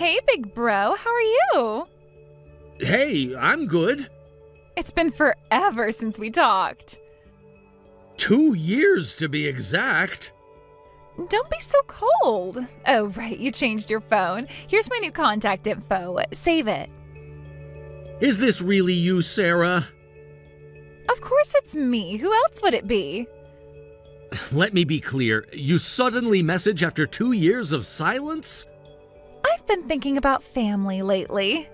Hey, big bro, how are you? Hey, I'm good. It's been forever since we talked. 2 years to be exact. Don't be so cold. Oh, right, you changed your phone. Here's my new contact info. Save it. Is this really you, Sarah? Of course it's me. Who else would it be? Let me be clear. You suddenly message after 2 years of silence? I've been thinking about family lately.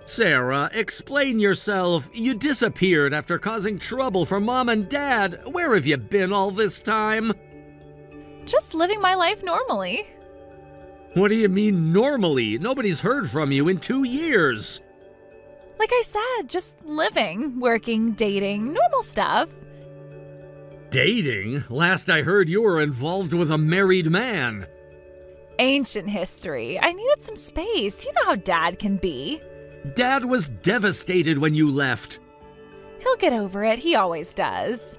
Sarah, explain yourself. You disappeared after causing trouble for Mom and Dad. Where have you been all this time? Just living my life normally. What do you mean normally? Nobody's heard from you in 2 years. Like I said, just living, working, dating, normal stuff. Dating? Last I heard you were involved with a married man. Ancient history. I needed some space. You know how Dad can be. Dad was devastated when you left. He'll get over it. He always does.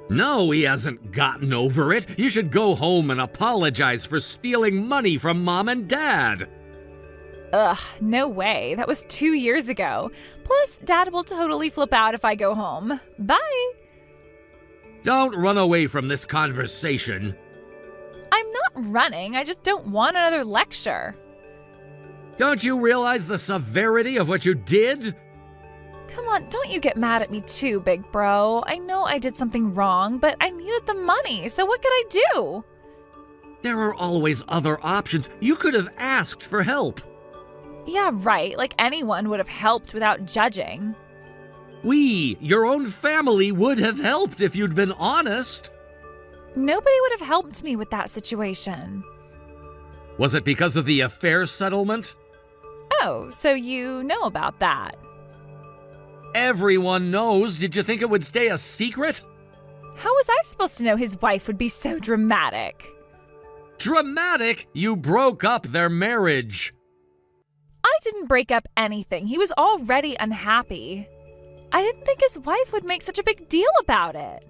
No, he hasn't gotten over it. You should go home and apologize for stealing money from Mom and Dad. Ugh, no way. That was 2 years ago. Plus, Dad will totally flip out if I go home. Bye. Don't run away from this conversation. I'm not running. I just don't want another lecture. Don't you realize the severity of what you did? Come on, don't you get mad at me too, big bro. I know I did something wrong, but I needed the money, so what could I do? There are always other options. You could have asked for help. Yeah, right. Like anyone would have helped without judging. We, your own family, would have helped if you'd been honest. Nobody would have helped me with that situation. Was it because of the affair settlement? Oh, so you know about that. Everyone knows. Did you think it would stay a secret? How was I supposed to know his wife would be so dramatic? Dramatic? You broke up their marriage. I didn't break up anything. He was already unhappy. I didn't think his wife would make such a big deal about it.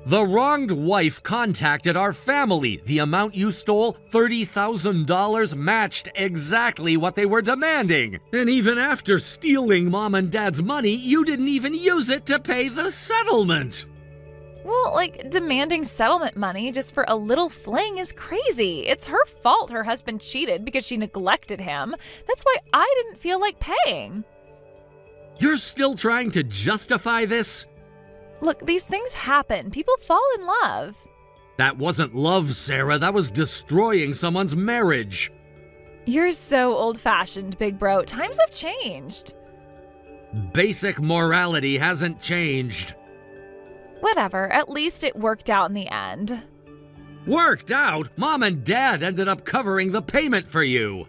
The wronged wife contacted our family. The amount you stole, $30,000, matched exactly what they were demanding. And even after stealing Mom and Dad's money, you didn't even use it to pay the settlement. Well, like, demanding settlement money just for a little fling is crazy. It's her fault her husband cheated because she neglected him. That's why I didn't feel like paying. You're still trying to justify this? Look, these things happen. People fall in love. That wasn't love, Sarah. That was destroying someone's marriage. You're so old-fashioned, big bro. Times have changed. Basic morality hasn't changed. Whatever, at least it worked out in the end. Worked out? Mom and Dad ended up covering the payment for you.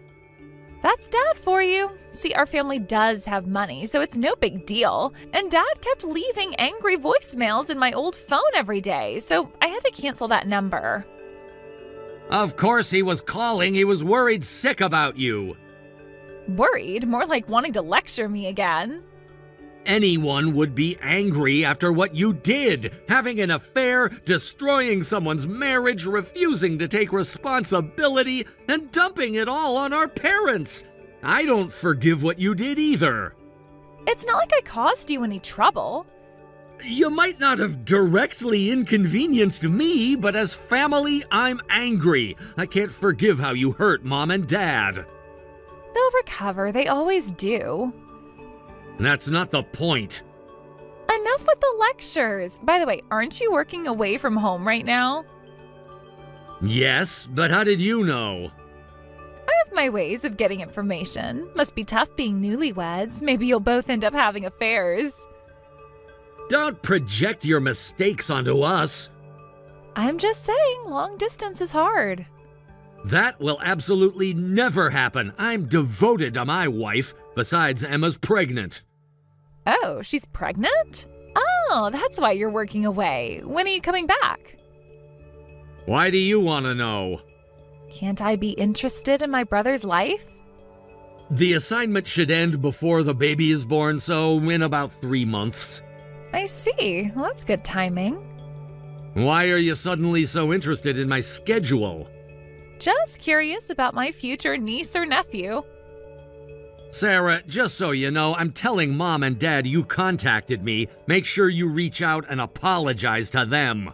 That's Dad for you. See, our family does have money, so it's no big deal. And Dad kept leaving angry voicemails in my old phone every day, so I had to cancel that number. Of course he was calling. He was worried sick about you. Worried? More like wanting to lecture me again. Anyone would be angry after what you did. Having an affair, destroying someone's marriage, refusing to take responsibility, and dumping it all on our parents. I don't forgive what you did either. It's not like I caused you any trouble. You might not have directly inconvenienced me, but as family, I'm angry. I can't forgive how you hurt Mom and Dad. They'll recover. They always do. That's not the point. Enough with the lectures. By the way, aren't you working away from home right now? Yes, but how did you know? I have my ways of getting information. Must be tough being newlyweds. Maybe you'll both end up having affairs. Don't project your mistakes onto us. I'm just saying, long distance is hard. That will absolutely never happen. I'm devoted to my wife. Besides, Emma's pregnant. Oh, she's pregnant? Oh, that's why you're working away. When are you coming back? Why do you want to know? Can't I be interested in my brother's life? The assignment should end before the baby is born, so in about 3 months. I see. Well, that's good timing. Why are you suddenly so interested in my schedule? Just curious about my future niece or nephew. Sarah, just so you know, I'm telling Mom and Dad you contacted me. Make sure you reach out and apologize to them.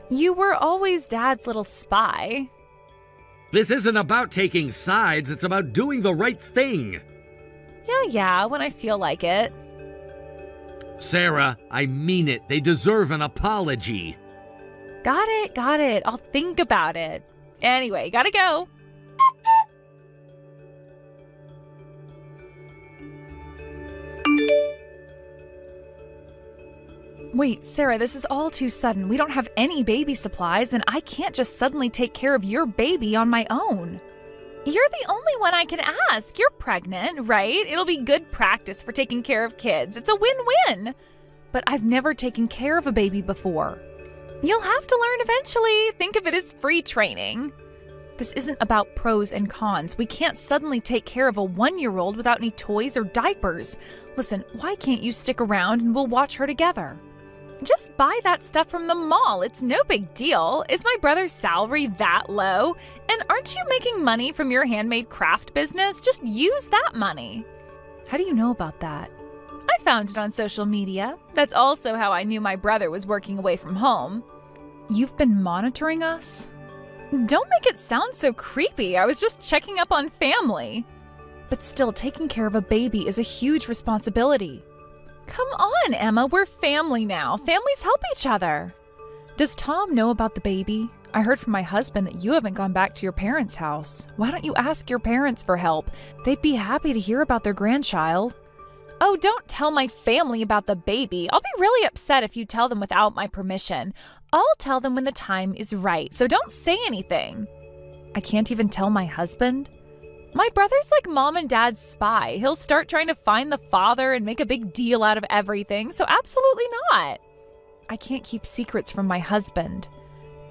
You were always Dad's little spy. This isn't about taking sides, it's about doing the right thing. Yeah, when I feel like it. Sarah, I mean it. They deserve an apology. Got it. I'll think about it. Anyway, gotta go. Wait, Sarah, this is all too sudden. We don't have any baby supplies, and I can't just suddenly take care of your baby on my own. You're the only one I can ask. You're pregnant, right? It'll be good practice for taking care of kids. It's a win-win. But I've never taken care of a baby before. You'll have to learn eventually. Think of it as free training. This isn't about pros and cons. We can't suddenly take care of a 1-year-old without any toys or diapers. Listen, why can't you stick around and we'll watch her together? Just buy that stuff from the mall. It's no big deal. Is my brother's salary that low? And aren't you making money from your handmade craft business? Just use that money. How do you know about that? I found it on social media. That's also how I knew my brother was working away from home. You've been monitoring us? Don't make it sound so creepy. I was just checking up on family. But still, taking care of a baby is a huge responsibility. Come on, Emma, we're family now. Families help each other. Does Tom know about the baby? I heard from my husband that you haven't gone back to your parents' house. Why don't you ask your parents for help? They'd be happy to hear about their grandchild. Oh, don't tell my family about the baby. I'll be really upset if you tell them without my permission. I'll tell them when the time is right, so don't say anything. I can't even tell my husband? My brother's like Mom and Dad's spy. He'll start trying to find the father and make a big deal out of everything, so absolutely not. I can't keep secrets from my husband.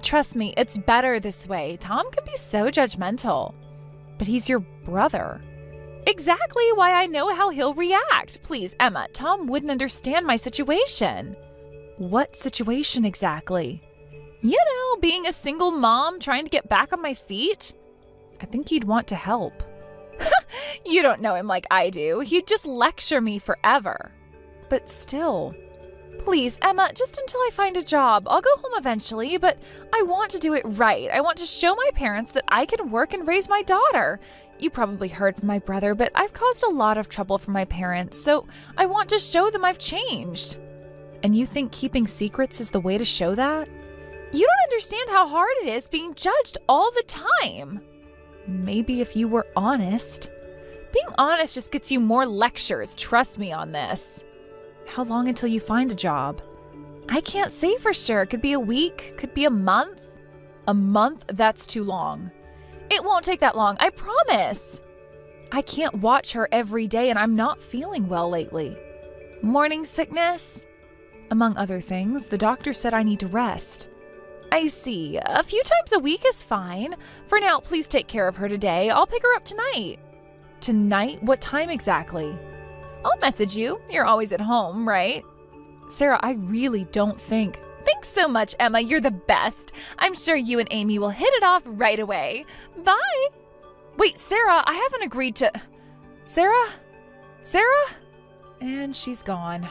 Trust me, it's better this way. Tom can be so judgmental. But he's your brother. Exactly why I know how he'll react. Please, Emma, Tom wouldn't understand my situation. What situation exactly? You know, being a single mom trying to get back on my feet. I think he'd want to help. You don't know him like I do. He'd just lecture me forever. But still. Please, Emma, just until I find a job. I'll go home eventually, but I want to do it right. I want to show my parents that I can work and raise my daughter. You probably heard from my brother, but I've caused a lot of trouble for my parents, so I want to show them I've changed. And you think keeping secrets is the way to show that? You don't understand how hard it is being judged all the time. Maybe if you were honest. Being honest just gets you more lectures, trust me on this. How long until you find a job? I can't say for sure. It could be a week, could be a month. A month? That's too long. It won't take that long, I promise. I can't watch her every day and I'm not feeling well lately. Morning sickness? Among other things, the doctor said I need to rest. I see. A few times a week is fine. For now, please take care of her today. I'll pick her up tonight. Tonight? What time exactly? I'll message you. You're always at home, right? Sarah, I really don't think. Thanks so much, Emma. You're the best. I'm sure you and Amy will hit it off right away. Bye. Wait, Sarah, I haven't agreed to... Sarah? Sarah? And she's gone.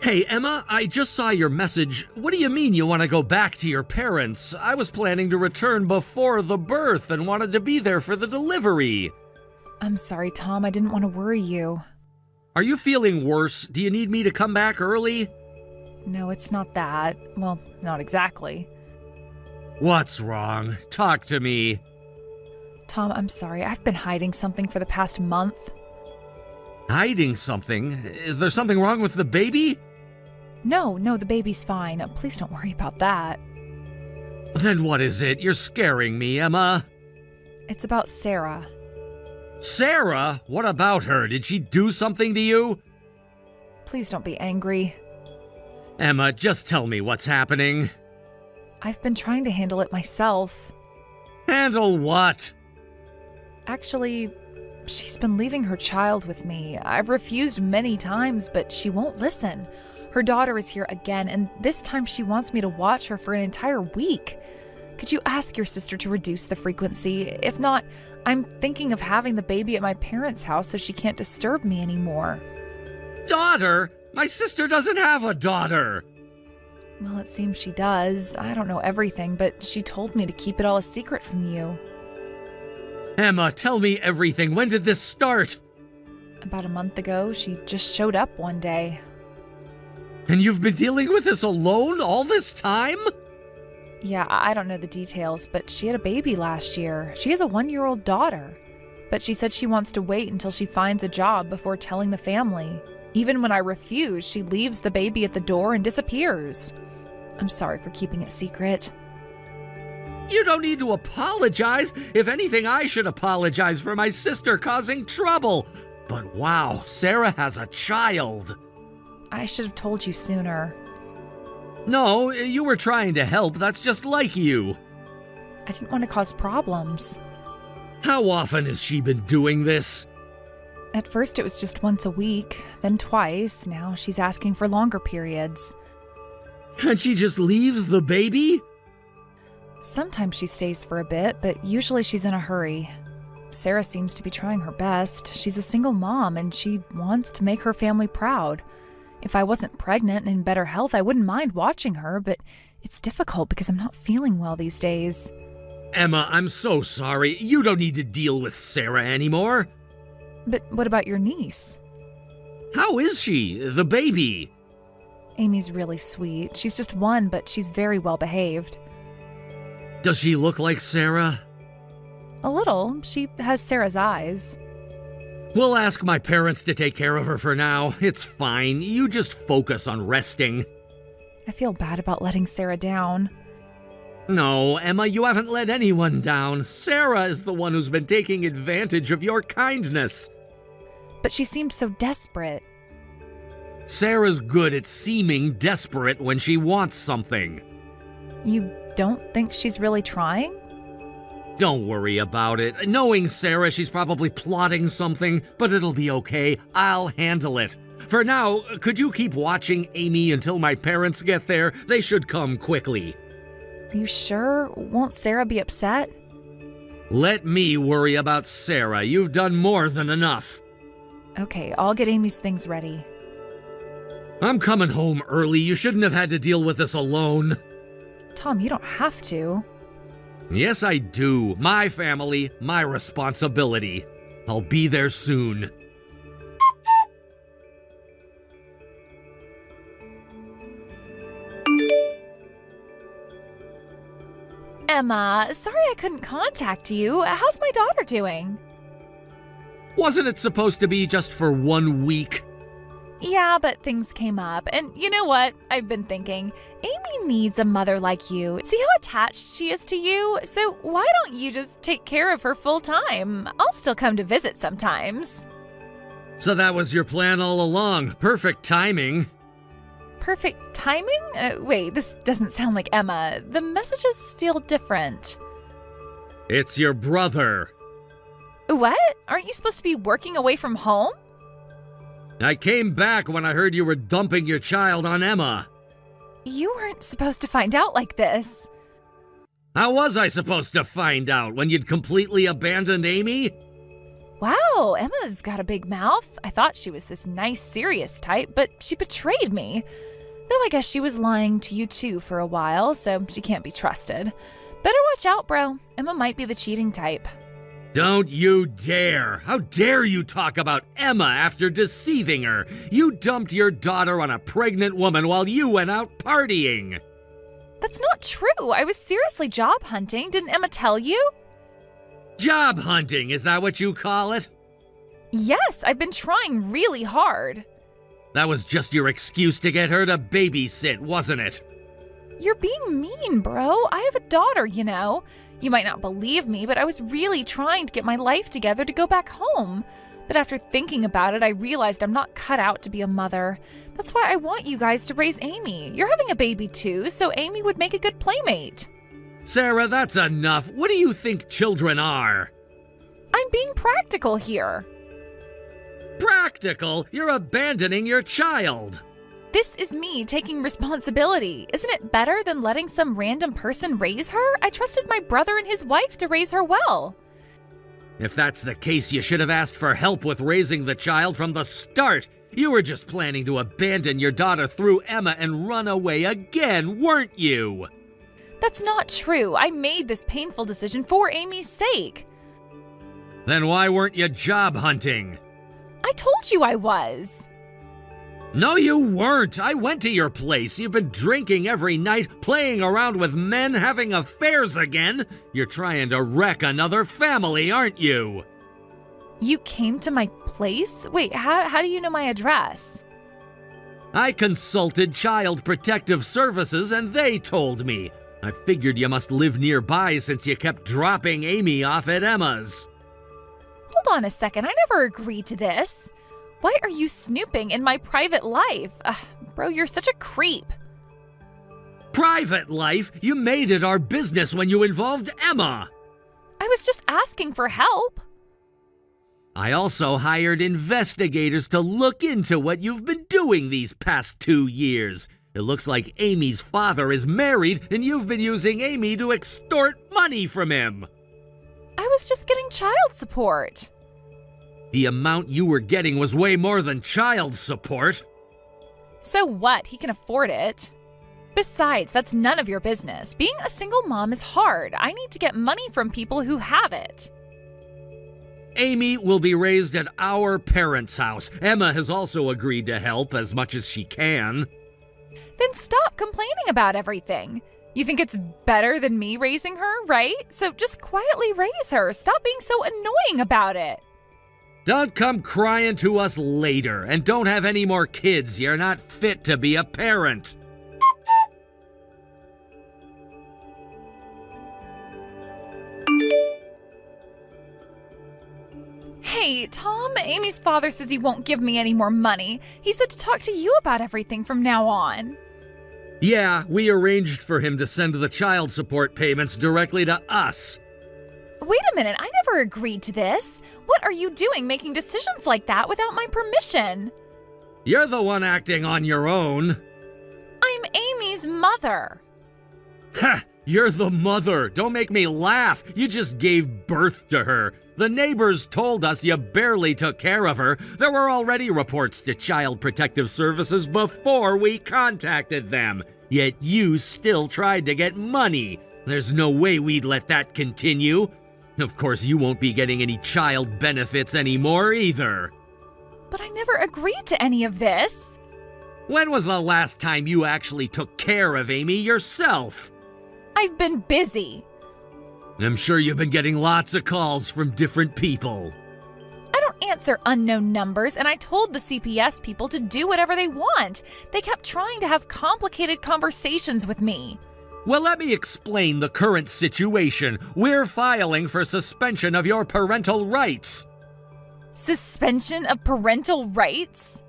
Hey, Emma, I just saw your message. What do you mean you want to go back to your parents? I was planning to return before the birth and wanted to be there for the delivery. I'm sorry, Tom. I didn't want to worry you. Are you feeling worse? Do you need me to come back early? No, it's not that. Well, not exactly. What's wrong? Talk to me. Tom, I'm sorry. I've been hiding something for the past month. Hiding something? Is there something wrong with the baby? No, the baby's fine. Please don't worry about that. Then what is it? You're scaring me, Emma. It's about Sarah. Sarah? What about her? Did she do something to you? Please don't be angry. Emma, just tell me what's happening. I've been trying to handle it myself. Handle what? Actually, She's been leaving her child with me. I've refused many times, but she won't listen. Her daughter is here again, and this time she wants me to watch her for an entire week. Could you ask your sister to reduce the frequency? If not, I'm thinking of having the baby at my parents' house so she can't disturb me anymore. Daughter? My sister doesn't have a daughter. Well, it seems she does. I don't know everything, but she told me to keep it all a secret from you. Emma, tell me everything. When did this start? About a month ago, she just showed up one day. And you've been dealing with this alone all this time? Yeah, I don't know the details, but she had a baby last year. She has a 1-year-old daughter. But she said she wants to wait until she finds a job before telling the family. Even when I refuse, she leaves the baby at the door and disappears. I'm sorry for keeping it secret. You don't need to apologize. If anything, I should apologize for my sister causing trouble. But wow, Sarah has a child. I should have told you sooner. No, you were trying to help. That's just like you. I didn't want to cause problems. How often has she been doing this? At first it was just once a week, then twice. Now she's asking for longer periods. And she just leaves the baby? Sometimes she stays for a bit, but usually she's in a hurry. Sarah seems to be trying her best. She's a single mom and she wants to make her family proud. If I wasn't pregnant and in better health, I wouldn't mind watching her, but it's difficult because I'm not feeling well these days. Emma, I'm so sorry. You don't need to deal with Sarah anymore. But what about your niece? How is she, the baby? Amy's really sweet. She's just 1, but she's very well behaved. Does she look like Sarah? A little. She has Sarah's eyes. We'll ask my parents to take care of her for now. It's fine. You just focus on resting. I feel bad about letting Sarah down. No, Emma, you haven't let anyone down. Sarah is the one who's been taking advantage of your kindness. But she seemed so desperate. Sarah's good at seeming desperate when she wants something. You don't think she's really trying? Don't worry about it. Knowing Sarah, she's probably plotting something, but it'll be okay. I'll handle it. For now, could you keep watching Amy until my parents get there? They should come quickly. Are you sure? Won't Sarah be upset? Let me worry about Sarah. You've done more than enough. Okay, I'll get Amy's things ready. I'm coming home early. You shouldn't have had to deal with this alone. Tom, you don't have to. Yes, I do. My family, my responsibility. I'll be there soon. Emma, sorry I couldn't contact you. How's my daughter doing? Wasn't it supposed to be just for 1 week? Yeah, but things came up. And you know what? I've been thinking, Amy needs a mother like you. See how attached she is to you? So why don't you just take care of her full time? I'll still come to visit sometimes. So that was your plan all along. Perfect timing. Perfect timing? Wait, this doesn't sound like Emma. The messages feel different. It's your brother. What? Aren't you supposed to be working away from home? I came back when I heard you were dumping your child on Emma. You weren't supposed to find out like this. How was I supposed to find out? When you'd completely abandoned Amy? Wow, Emma's got a big mouth. I thought she was this nice, serious type, but she betrayed me. Though I guess she was lying to you too for a while, so she can't be trusted. Better watch out, bro. Emma might be the cheating type. Don't you dare! How dare you talk about Emma after deceiving her? You dumped your daughter on a pregnant woman while you went out partying. That's not true. I was seriously job hunting. Didn't Emma tell you? Job hunting, is that what you call it? Yes, I've been trying really hard. That was just your excuse to get her to babysit, wasn't it? You're being mean, bro. I have a daughter, you know. You might not believe me, but I was really trying to get my life together to go back home. But after thinking about it, I realized I'm not cut out to be a mother. That's why I want you guys to raise Amy. You're having a baby too, so Amy would make a good playmate. Sarah, that's enough. What do you think children are? I'm being practical here. Practical? You're abandoning your child. This is me taking responsibility. Isn't it better than letting some random person raise her? I trusted my brother and his wife to raise her well. If that's the case, you should have asked for help with raising the child from the start. You were just planning to abandon your daughter through Emma and run away again, weren't you? That's not true. I made this painful decision for Amy's sake. Then why weren't you job hunting? I told you I was. No, you weren't. I went to your place. You've been drinking every night, playing around with men, having affairs again. You're trying to wreck another family, aren't you? You came to my place? Wait, how do you know my address? I consulted Child Protective Services and they told me. I figured you must live nearby since you kept dropping Amy off at Emma's. Hold on a second, I never agreed to this. Why are you snooping in my private life? Bro, you're such a creep. Private life? You made it our business when you involved Emma. I was just asking for help. I also hired investigators to look into what you've been doing these past 2 years. It looks like Amy's father is married and you've been using Amy to extort money from him. I was just getting child support. The amount you were getting was way more than child support. So what? He can afford it. Besides, that's none of your business. Being a single mom is hard. I need to get money from people who have it. Amy will be raised at our parents' house. Emma has also agreed to help as much as she can. Then stop complaining about everything. You think it's better than me raising her, right? So just quietly raise her. Stop being so annoying about it. Don't come crying to us later, and don't have any more kids. You're not fit to be a parent. Hey, Tom, Amy's father says he won't give me any more money. He said to talk to you about everything from now on. Yeah, we arranged for him to send the child support payments directly to us. Wait a minute, I never agreed to this. What are you doing making decisions like that without my permission? You're the one acting on your own. I'm Amy's mother. Ha! You're the mother. Don't make me laugh. You just gave birth to her. The neighbors told us you barely took care of her. There were already reports to Child Protective Services before we contacted them. Yet you still tried to get money. There's no way we'd let that continue. Of course, you won't be getting any child benefits anymore either. But I never agreed to any of this. When was the last time you actually took care of Amy yourself? I've been busy. I'm sure you've been getting lots of calls from different people. I don't answer unknown numbers, and I told the CPS people to do whatever they want. They kept trying to have complicated conversations with me. Well, let me explain the current situation. We're filing for suspension of your parental rights. Suspension of parental rights?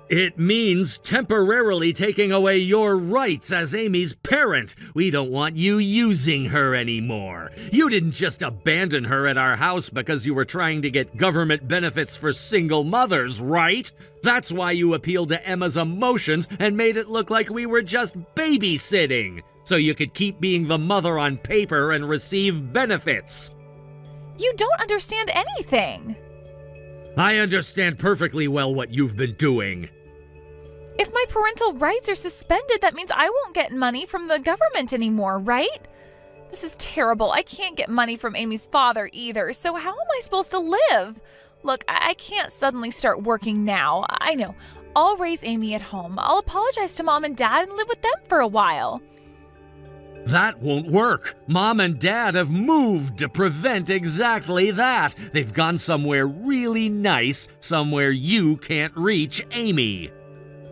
It means temporarily taking away your rights as Amy's parent. We don't want you using her anymore. You didn't just abandon her at our house because you were trying to get government benefits for single mothers, right? That's why you appealed to Emma's emotions and made it look like we were just babysitting, so you could keep being the mother on paper and receive benefits. You don't understand anything. I understand perfectly well what you've been doing. If my parental rights are suspended, that means I won't get money from the government anymore, right? This is terrible. I can't get money from Amy's father either, so how am I supposed to live? Look, I can't suddenly start working now. I know. I'll raise Amy at home. I'll apologize to Mom and Dad and live with them for a while. That won't work. Mom and Dad have moved to prevent exactly that. They've gone somewhere really nice, somewhere you can't reach Amy.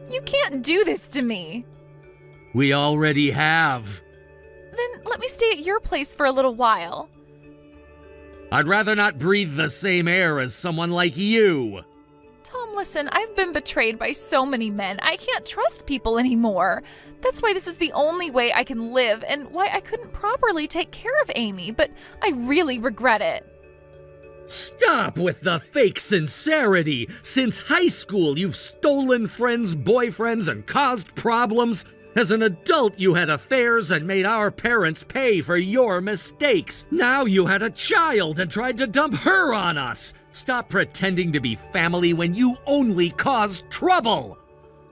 You can't do this to me. We already have. Then let me stay at your place for a little while. I'd rather not breathe the same air as someone like you. Tom, listen, I've been betrayed by so many men. I can't trust people anymore. That's why this is the only way I can live and why I couldn't properly take care of Amy, but I really regret it. Stop with the fake sincerity! Since high school, you've stolen friends' boyfriends and caused problems. As an adult, you had affairs and made our parents pay for your mistakes. Now you had a child and tried to dump her on us. Stop pretending to be family when you only cause trouble.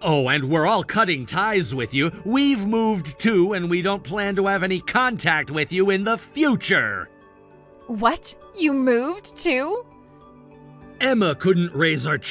Oh, and we're all cutting ties with you. We've moved too, and we don't plan to have any contact with you in the future. What? You moved too? Emma couldn't raise our children